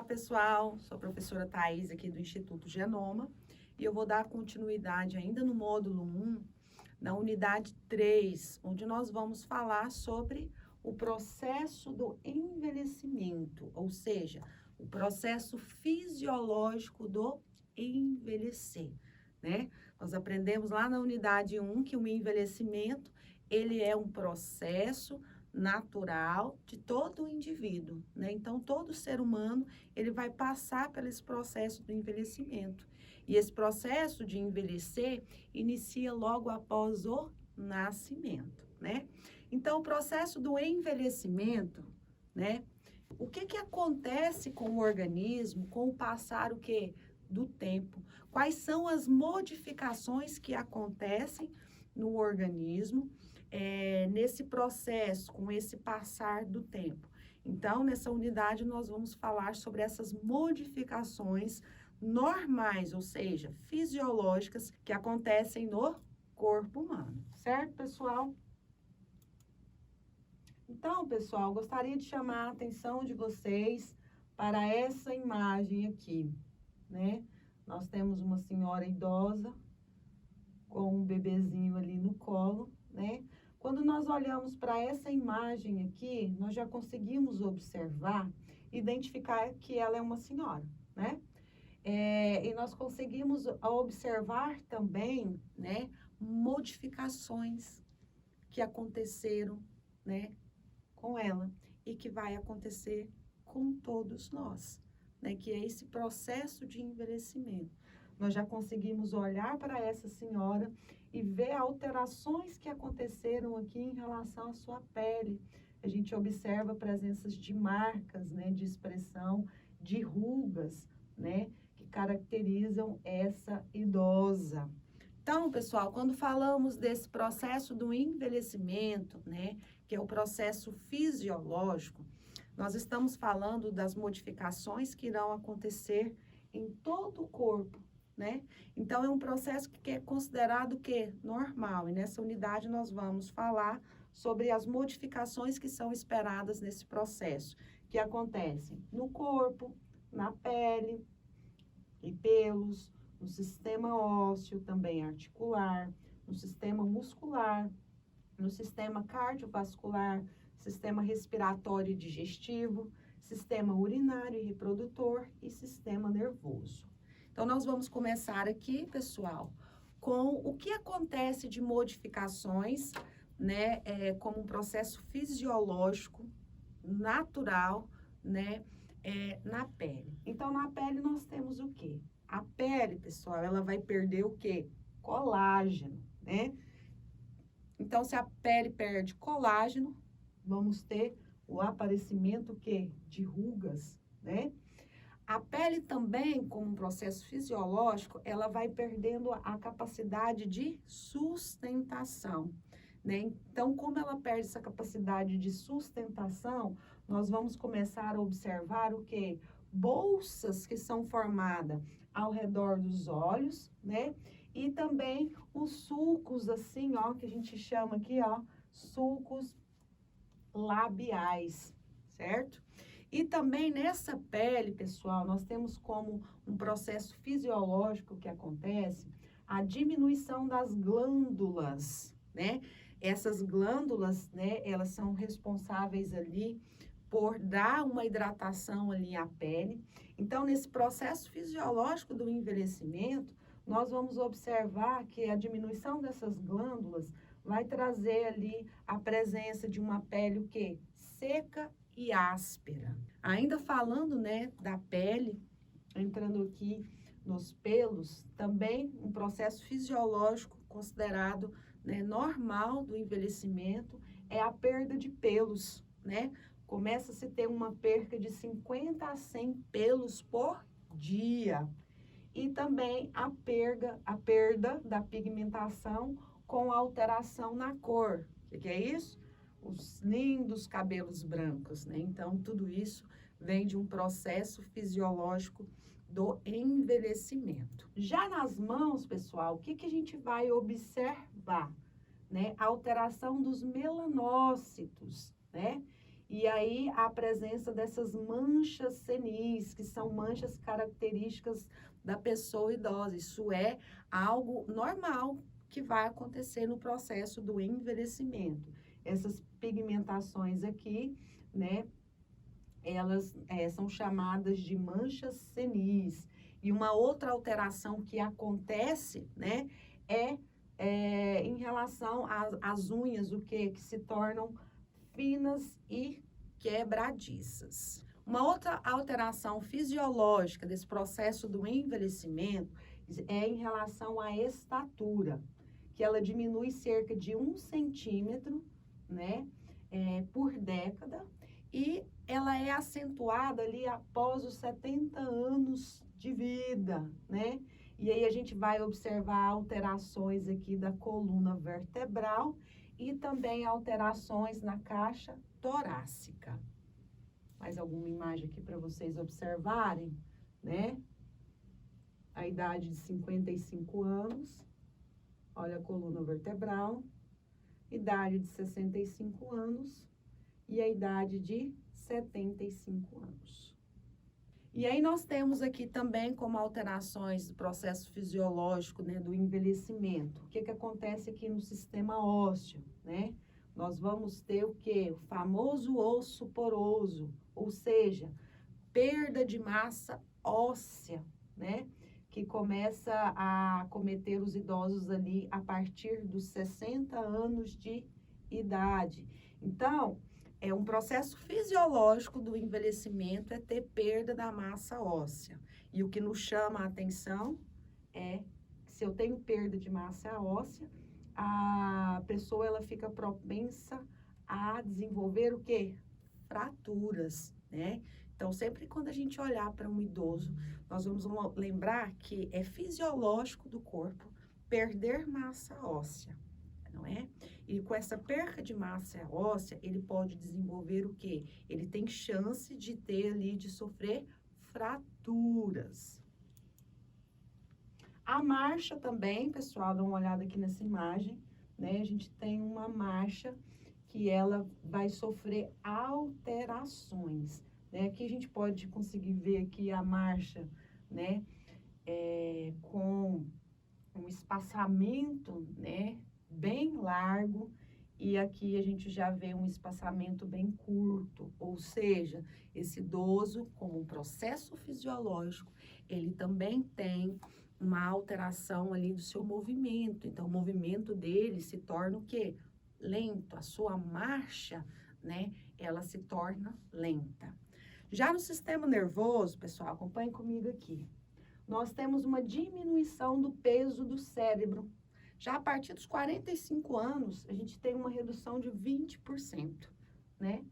pessoal, sou a professora Thaís aqui do Instituto Genoma e eu vou dar continuidade ainda no módulo 1, na unidade 3, onde nós vamos falar sobre o processo do envelhecimento, ou seja, o processo fisiológico do envelhecer, né? Nós aprendemos lá na unidade 1 que o envelhecimento, ele é um processo natural de todo o indivíduo, né? Então, todo ser humano, ele vai passar por esse processo do envelhecimento. E esse processo de envelhecer inicia logo após o nascimento, né? Então, o processo do envelhecimento, né? O que acontece com o organismo com o passar o quê? Do tempo? Quais são as modificações que acontecem no organismo nesse processo, com esse passar do tempo? Então, nessa unidade, nós vamos falar sobre essas modificações normais, ou seja, fisiológicas, que acontecem no corpo humano. Certo, pessoal? Então, pessoal, gostaria de chamar a atenção de vocês para essa imagem aqui, né? Nós temos uma senhora idosa com um bebezinho ali no colo, né? Quando nós olhamos para essa imagem aqui, nós já conseguimos observar, identificar que ela é uma senhora, né? E nós conseguimos observar também, né, modificações que aconteceram, né, com ela e que vai acontecer com todos nós, né, que é esse processo de envelhecimento. Nós já conseguimos olhar para essa senhora e ver alterações que aconteceram aqui em relação à sua pele. A gente observa presenças de marcas, né, de expressão, de rugas, né, que caracterizam essa idosa. Então, pessoal, quando falamos desse processo do envelhecimento, né, que é o processo fisiológico, nós estamos falando das modificações que irão acontecer em todo o corpo, né? Então, é um processo que é considerado que normal, e nessa unidade nós vamos falar sobre as modificações que são esperadas nesse processo, que acontecem no corpo, na pele e pelos, no sistema ósseo, também articular, no sistema muscular, no sistema cardiovascular, sistema respiratório e digestivo, sistema urinário e reprodutor e sistema nervoso. Então, nós vamos começar aqui, pessoal, com o que acontece de modificações, né, como um processo fisiológico, natural, né, na pele. Então, na pele nós temos o quê? A pele, pessoal, ela vai perder o quê? Colágeno, né? Então, se a pele perde colágeno, vamos ter o aparecimento o quê? De rugas, né? A pele também, como um processo fisiológico, ela vai perdendo a capacidade de sustentação, né? Então, como ela perde essa capacidade de sustentação, nós vamos começar a observar o quê? Bolsas que são formadas ao redor dos olhos, né? E também os sulcos, assim, ó, que a gente chama aqui, ó, sulcos labiais, certo? E também nessa pele, pessoal, nós temos como um processo fisiológico que acontece a diminuição das glândulas, né? Essas glândulas, né, elas são responsáveis ali por dar uma hidratação ali à pele. Então, nesse processo fisiológico do envelhecimento, nós vamos observar que a diminuição dessas glândulas vai trazer ali a presença de uma pele o quê? Seca e áspera. Ainda falando, né, da pele, entrando aqui nos pelos, também um processo fisiológico considerado, né, normal do envelhecimento é a perda de pelos, né? Começa-se a ter uma perca de 50 a 100 pelos por dia. E também a perda da pigmentação com alteração na cor. O que é isso? Os lindos cabelos brancos, né? Então, tudo isso vem de um processo fisiológico do envelhecimento. Já nas mãos, pessoal, o que a gente vai observar? Né? A alteração dos melanócitos, né? E aí a presença dessas manchas senis, que são manchas características da pessoa idosa. Isso é algo normal que vai acontecer no processo do envelhecimento. Essas pigmentações aqui, né, elas são chamadas de manchas senis. E uma outra alteração que acontece, né, em relação às unhas, o que se tornam finas e quebradiças. Uma outra alteração fisiológica desse processo do envelhecimento é em relação à estatura, que ela diminui cerca de 1 centímetro, né, por década, e ela é acentuada ali após os 70 anos de vida, né? E aí a gente vai observar alterações aqui da coluna vertebral e também alterações na caixa torácica. Mais alguma imagem aqui para vocês observarem, né? A idade de 55 anos, olha a coluna vertebral, idade de 65 anos e a idade de 75 anos. E aí nós temos aqui também como alterações do processo fisiológico, né, do envelhecimento. O que acontece aqui no sistema ósseo, né? Nós vamos ter o quê? O famoso osso poroso, ou seja, perda de massa óssea, né? Que começa a acometer os idosos ali a partir dos 60 anos de idade. Então, é um processo fisiológico do envelhecimento, é ter perda da massa óssea. E o que nos chama a atenção é que se eu tenho perda de massa óssea, a pessoa ela fica propensa a desenvolver o quê? Fraturas, né? Então, sempre quando a gente olhar para um idoso, nós vamos lembrar que é fisiológico do corpo perder massa óssea, não é? E com essa perca de massa óssea, ele pode desenvolver o quê? Ele tem chance de ter ali, de sofrer fraturas. A marcha também, pessoal, dá uma olhada aqui nessa imagem, né? A gente tem uma marcha que ela vai sofrer alterações, né? Aqui a gente pode conseguir ver aqui a marcha, né? Com um espaçamento, né? Bem largo, e aqui a gente já vê um espaçamento bem curto, ou seja, esse idoso, como um processo fisiológico, ele também tem uma alteração ali do seu movimento. Então, o movimento dele se torna o quê? Lento. A sua marcha, né? Ela se torna lenta. Já no sistema nervoso, pessoal, acompanhem comigo aqui. Nós temos uma diminuição do peso do cérebro. Já a partir dos 45 anos, a gente tem uma redução de 20%, né?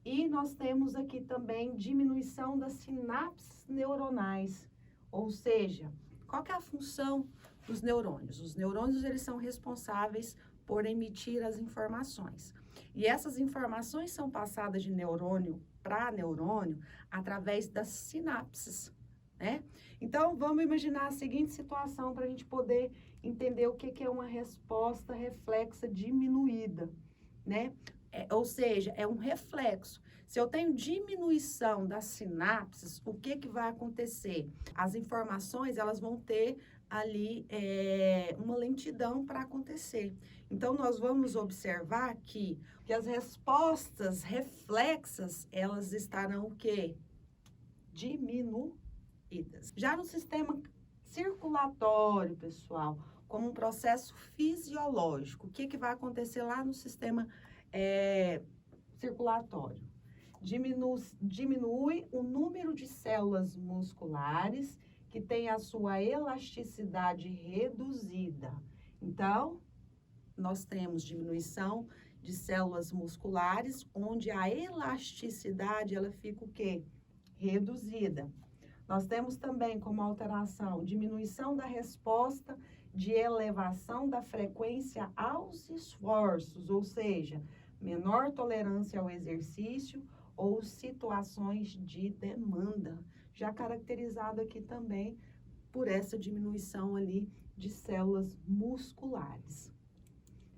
E nós temos aqui também diminuição das sinapses neuronais, ou seja, qual que é a função dos neurônios? Os neurônios, eles são responsáveis por emitir as informações. E essas informações são passadas de neurônio para neurônio através das sinapses, né? Então, vamos imaginar a seguinte situação para a gente poder entender o que é uma resposta reflexa diminuída, né? Ou seja, é um reflexo. Se eu tenho diminuição das sinapses, o que vai acontecer? As informações, elas vão ter ali uma lentidão para acontecer. Então, nós vamos observar que as respostas reflexas, elas estarão o quê? Diminuídas. Já no sistema circulatório, pessoal, como um processo fisiológico, o que vai acontecer lá no sistema circulatório? Diminui o número de células musculares que tem a sua elasticidade reduzida. Então, nós temos diminuição de células musculares, onde a elasticidade, ela fica o quê? Reduzida. Nós temos também como alteração diminuição da resposta de elevação da frequência aos esforços, ou seja, menor tolerância ao exercício ou situações de demanda, já caracterizado aqui também por essa diminuição ali de células musculares.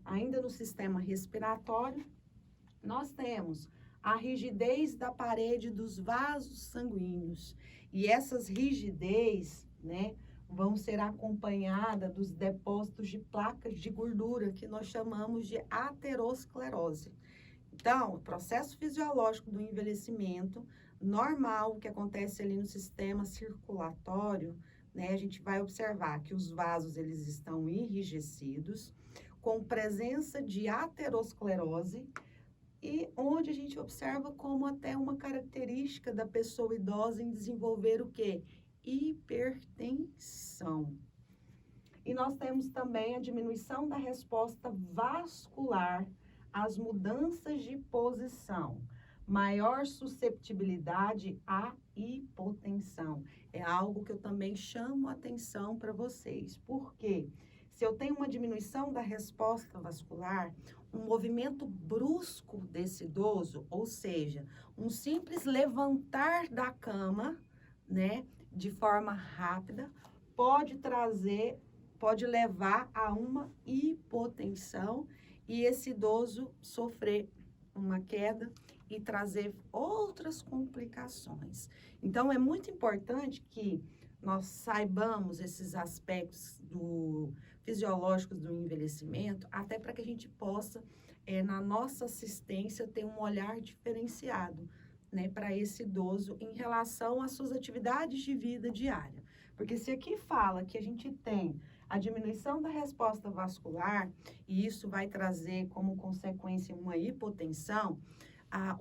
Ainda no sistema respiratório, nós temos a rigidez da parede dos vasos sanguíneos. E essas rigidez, né, vão ser acompanhadas dos depósitos de placas de gordura, que nós chamamos de aterosclerose. Então, o processo fisiológico do envelhecimento normal, que acontece ali no sistema circulatório, né, a gente vai observar que os vasos, eles estão enrijecidos, com presença de aterosclerose, e onde a gente observa como até uma característica da pessoa idosa em desenvolver o quê? Hipertensão. E nós temos também a diminuição da resposta vascular às mudanças de posição, maior susceptibilidade à hipotensão. É algo que eu também chamo a atenção para vocês. Por quê? Se eu tenho uma diminuição da resposta vascular, um movimento brusco desse idoso, ou seja, um simples levantar da cama, né, de forma rápida, pode levar a uma hipotensão e esse idoso sofrer uma queda e trazer outras complicações. Então, é muito importante que nós saibamos esses aspectos fisiológicos do envelhecimento, até para que a gente possa, na nossa assistência, ter um olhar diferenciado, né, para esse idoso em relação às suas atividades de vida diária. Porque se aqui fala que a gente tem a diminuição da resposta vascular, e isso vai trazer como consequência uma hipotensão,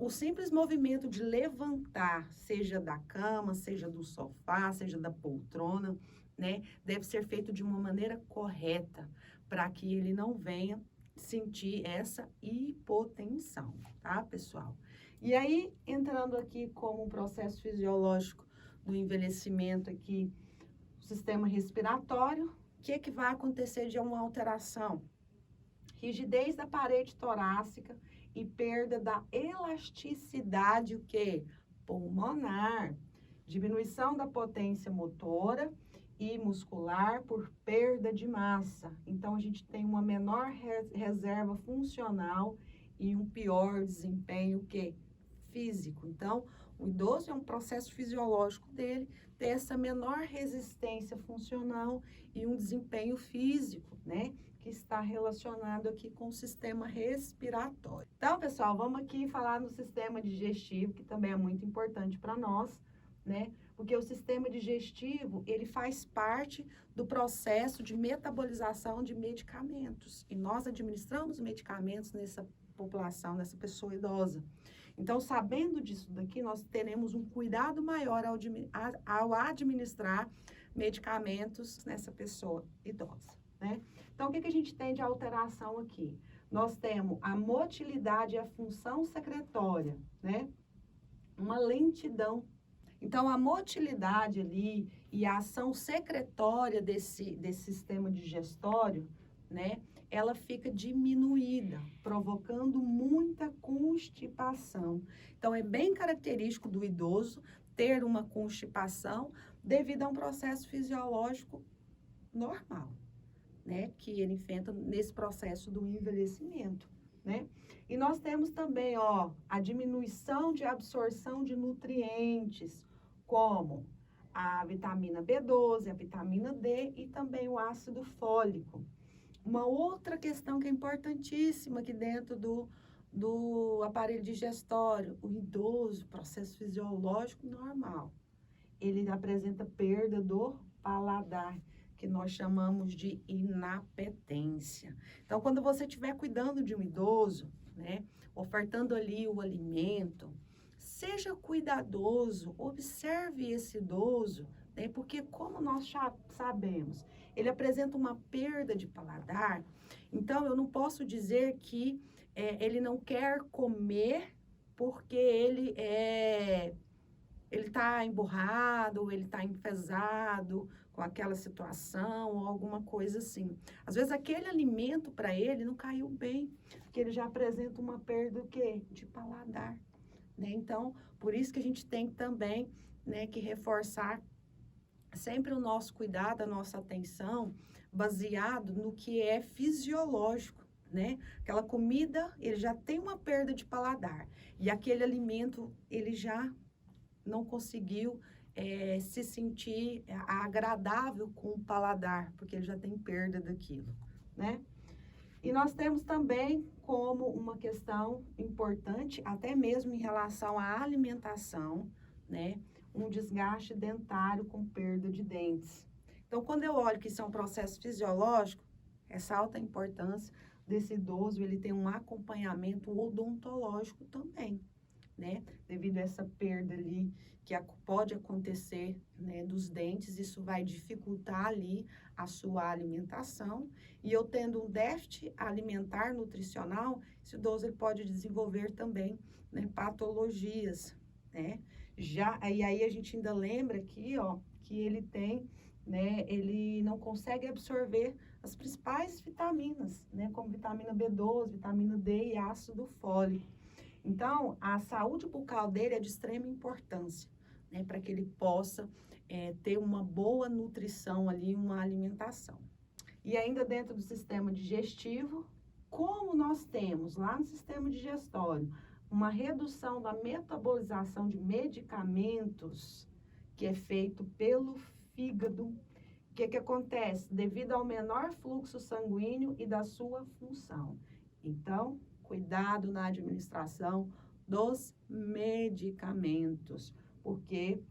o simples movimento de levantar, seja da cama, seja do sofá, seja da poltrona, né, deve ser feito de uma maneira correta, para que ele não venha sentir essa hipotensão, tá, pessoal? E aí, entrando aqui como um processo fisiológico do envelhecimento aqui, o sistema respiratório, o que vai acontecer de uma alteração? Rigidez da parede torácica e perda da elasticidade, o quê? Pulmonar. Diminuição da potência motora e muscular por perda de massa. Então, a gente tem uma menor reserva funcional e um pior desempenho, o quê? Físico. Então, o idoso é um processo fisiológico dele ter essa menor resistência funcional e um desempenho físico, né? Que está relacionado aqui com o sistema respiratório. Então, pessoal, vamos aqui falar no sistema digestivo, que também é muito importante para nós, né? Porque o sistema digestivo, ele faz parte do processo de metabolização de medicamentos. E nós administramos medicamentos nessa população, nessa pessoa idosa. Então, sabendo disso daqui, nós teremos um cuidado maior ao administrar medicamentos nessa pessoa idosa, né? Então, o que a gente tem de alteração aqui? Nós temos a motilidade e a função secretória, né? Uma lentidão. Então, a motilidade ali e a ação secretória desse sistema digestório, né? Ela fica diminuída, provocando muita constipação. Então, é bem característico do idoso ter uma constipação devido a um processo fisiológico normal, né? Que ele enfrenta nesse processo do envelhecimento, né? E nós temos também, ó, a diminuição de absorção de nutrientes, como a vitamina B12, a vitamina D e também o ácido fólico. Uma outra questão que é importantíssima aqui dentro do aparelho digestório, o idoso, processo fisiológico normal, ele apresenta perda do paladar, que nós chamamos de inapetência. Então, quando você estiver cuidando de um idoso, né, ofertando ali o alimento, seja cuidadoso, observe esse idoso, né, porque como nós sabemos, ele apresenta uma perda de paladar, então eu não posso dizer que ele não quer comer porque ele está emburrado, ele está enfesado com aquela situação ou alguma coisa assim. Às vezes aquele alimento para ele não caiu bem, porque ele já apresenta uma perda o quê? De paladar, né? Então, por isso que a gente tem também, né, que reforçar sempre o nosso cuidado, a nossa atenção, baseado no que é fisiológico, né? Aquela comida, ele já tem uma perda de paladar. E aquele alimento, ele já não conseguiu se sentir agradável com o paladar, porque ele já tem perda daquilo, né? E nós temos também como uma questão importante, até mesmo em relação à alimentação, né? Um desgaste dentário com perda de dentes. Então, quando eu olho que isso é um processo fisiológico, ressalta a importância desse idoso, ele tem um acompanhamento odontológico também, né? Devido a essa perda ali que pode acontecer, né, dos dentes, isso vai dificultar ali a sua alimentação. E eu tendo um déficit alimentar nutricional, esse idoso ele pode desenvolver também, né, patologias, né? E aí a gente ainda lembra aqui, ó, que ele tem, né, ele não consegue absorver as principais vitaminas, né, como vitamina B12, vitamina D e ácido fólico. Então, a saúde bucal dele é de extrema importância, né, para que ele possa ter uma boa nutrição ali, uma alimentação. E ainda dentro do sistema digestivo, como nós temos lá no sistema digestório uma redução da metabolização de medicamentos que é feito pelo fígado, o que acontece? Devido ao menor fluxo sanguíneo e da sua função. Então, cuidado na administração dos medicamentos, porque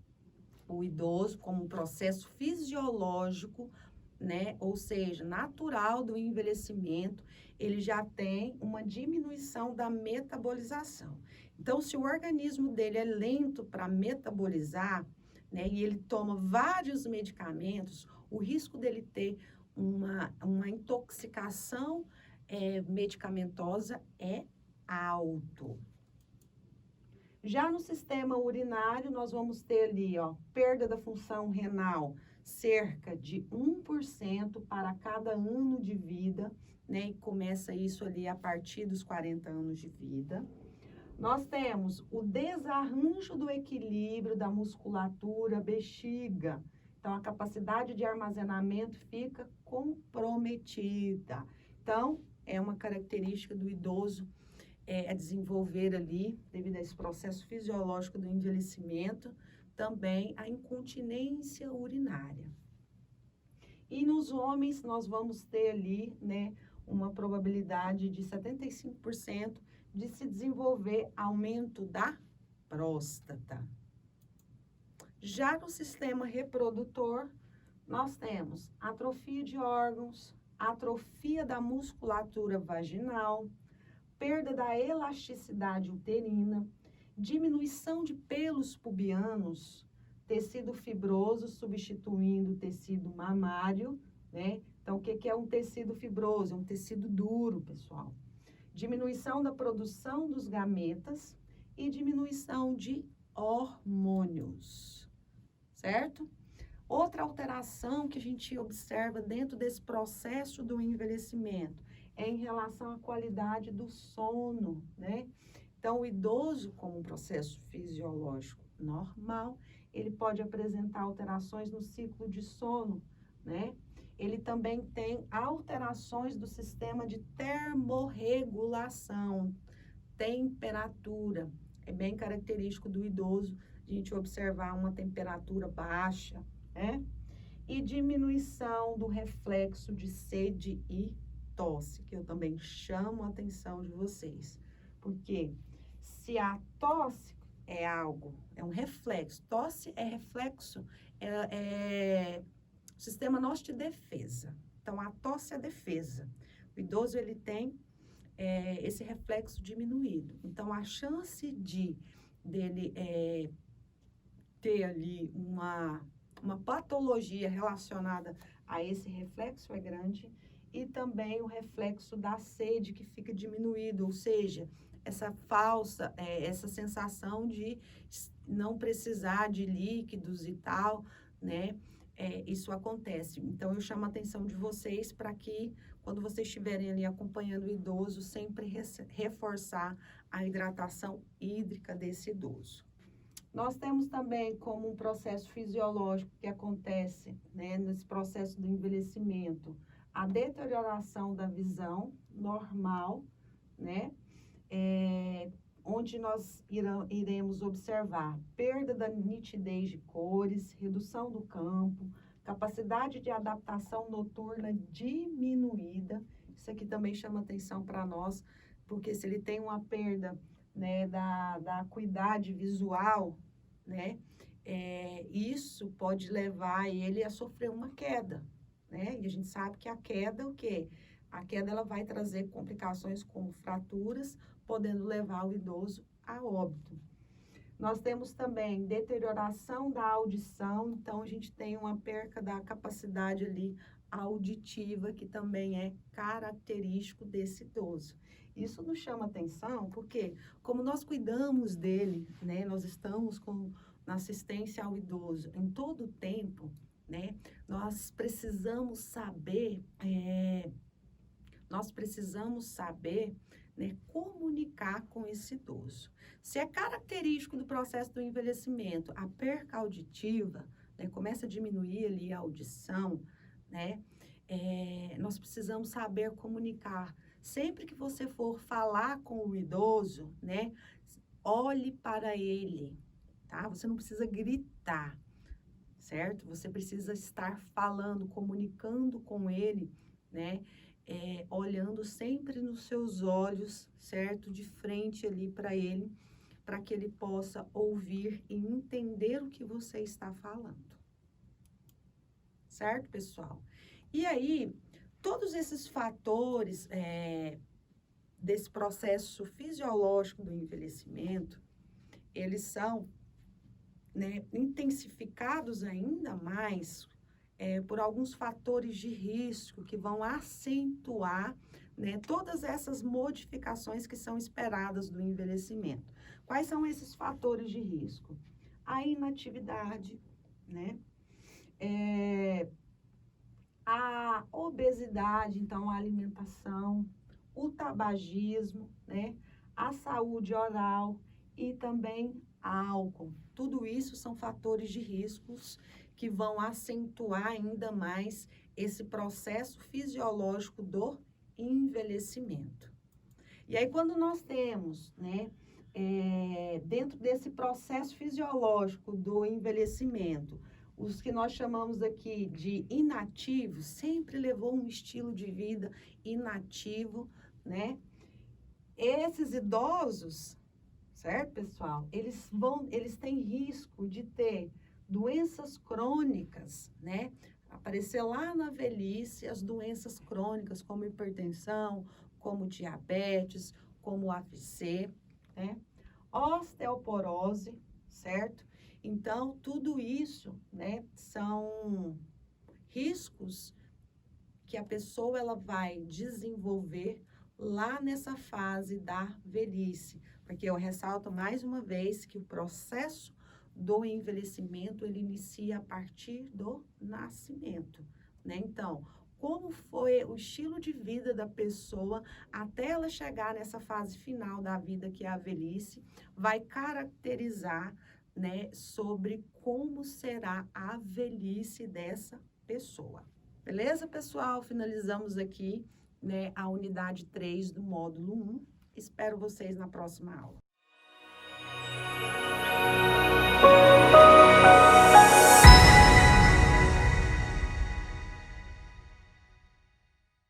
o idoso, como um processo fisiológico, né, ou seja, natural do envelhecimento, ele já tem uma diminuição da metabolização. Então, se o organismo dele é lento para metabolizar, né, e ele toma vários medicamentos, o risco dele ter uma intoxicação medicamentosa é alto. Já no sistema urinário, nós vamos ter ali, ó, perda da função renal, cerca de 1% para cada ano de vida, né? E começa isso ali a partir dos 40 anos de vida. Nós temos o desarranjo do equilíbrio da musculatura bexiga. Então, a capacidade de armazenamento fica comprometida. Então, é uma característica do idoso a desenvolver ali, devido a esse processo fisiológico do envelhecimento, também a incontinência urinária. E nos homens, nós vamos ter ali, né, uma probabilidade de 75% de se desenvolver aumento da próstata. Já no sistema reprodutor, nós temos atrofia de órgãos, atrofia da musculatura vaginal, perda da elasticidade uterina, diminuição de pelos pubianos, tecido fibroso substituindo o tecido mamário, né? Então, o que é um tecido fibroso? É um tecido duro, pessoal. Diminuição da produção dos gametas e diminuição de hormônios, certo? Outra alteração que a gente observa dentro desse processo do envelhecimento é em relação à qualidade do sono, né? Então, o idoso, como um processo fisiológico normal, ele pode apresentar alterações no ciclo de sono, né? Ele também tem alterações do sistema de termorregulação, temperatura. É bem característico do idoso a gente observar uma temperatura baixa, né? E diminuição do reflexo de sede e tosse, que eu também chamo a atenção de vocês. Porque se a tosse é um reflexo, tosse é reflexo, sistema nosso de defesa. Então, a tosse é defesa. O idoso, ele tem esse reflexo diminuído. Então, a chance dele ter ali uma patologia relacionada a esse reflexo é grande, e também o reflexo da sede que fica diminuído, ou seja, essa sensação de não precisar de líquidos e tal, né? Isso acontece. Então, eu chamo a atenção de vocês para que, quando vocês estiverem ali acompanhando o idoso, sempre reforçar a hidratação hídrica desse idoso. Nós temos também como um processo fisiológico que acontece, né, nesse processo do envelhecimento, a deterioração da visão normal, né? Onde nós iremos observar perda da nitidez de cores, redução do campo, capacidade de adaptação noturna diminuída. Isso aqui também chama atenção para nós, porque se ele tem uma perda, né, da acuidade visual, né, isso pode levar ele a sofrer uma queda, né? E a gente sabe que a queda, o quê? A queda ela vai trazer complicações como fraturas, podendo levar o idoso a óbito. Nós temos também deterioração da audição, então a gente tem uma perca da capacidade ali auditiva, que também é característico desse idoso. Isso nos chama atenção porque, como nós cuidamos dele, né, nós estamos na assistência ao idoso em todo o tempo, né, nós precisamos saber, né, comunicar com esse idoso. Se é característico do processo do envelhecimento, a perca auditiva, né, começa a diminuir ali a audição, né, nós precisamos saber comunicar. Sempre que você for falar com o idoso, né, olhe para ele, tá? Você não precisa gritar, certo? Você precisa estar falando, comunicando com ele, né? Olhando sempre nos seus olhos, certo? De frente ali para ele, para que ele possa ouvir e entender o que você está falando. Certo, pessoal? E aí, todos esses fatores desse processo fisiológico do envelhecimento, eles são, né, intensificados ainda mais por alguns fatores de risco que vão acentuar, né, todas essas modificações que são esperadas do envelhecimento. Quais são esses fatores de risco? A inatividade, né? A obesidade, então a alimentação, o tabagismo, né? A saúde oral e também álcool. Tudo isso são fatores de riscos que vão acentuar ainda mais esse processo fisiológico do envelhecimento. E aí, quando nós temos, né, dentro desse processo fisiológico do envelhecimento, os que nós chamamos aqui de inativos, sempre levou um estilo de vida inativo, né? Esses idosos, certo, pessoal? Eles têm risco de ter doenças crônicas, né? Aparecer lá na velhice as doenças crônicas, como hipertensão, como diabetes, como AVC, né? Osteoporose, certo? Então, tudo isso, né, são riscos que a pessoa ela vai desenvolver lá nessa fase da velhice, porque eu ressalto mais uma vez que o processo do envelhecimento ele inicia a partir do nascimento, né? Então, como foi o estilo de vida da pessoa até ela chegar nessa fase final da vida, que é a velhice, vai caracterizar, né, sobre como será a velhice dessa pessoa. Beleza, pessoal? Finalizamos aqui, né, a unidade 3 do módulo 1. Espero vocês na próxima aula.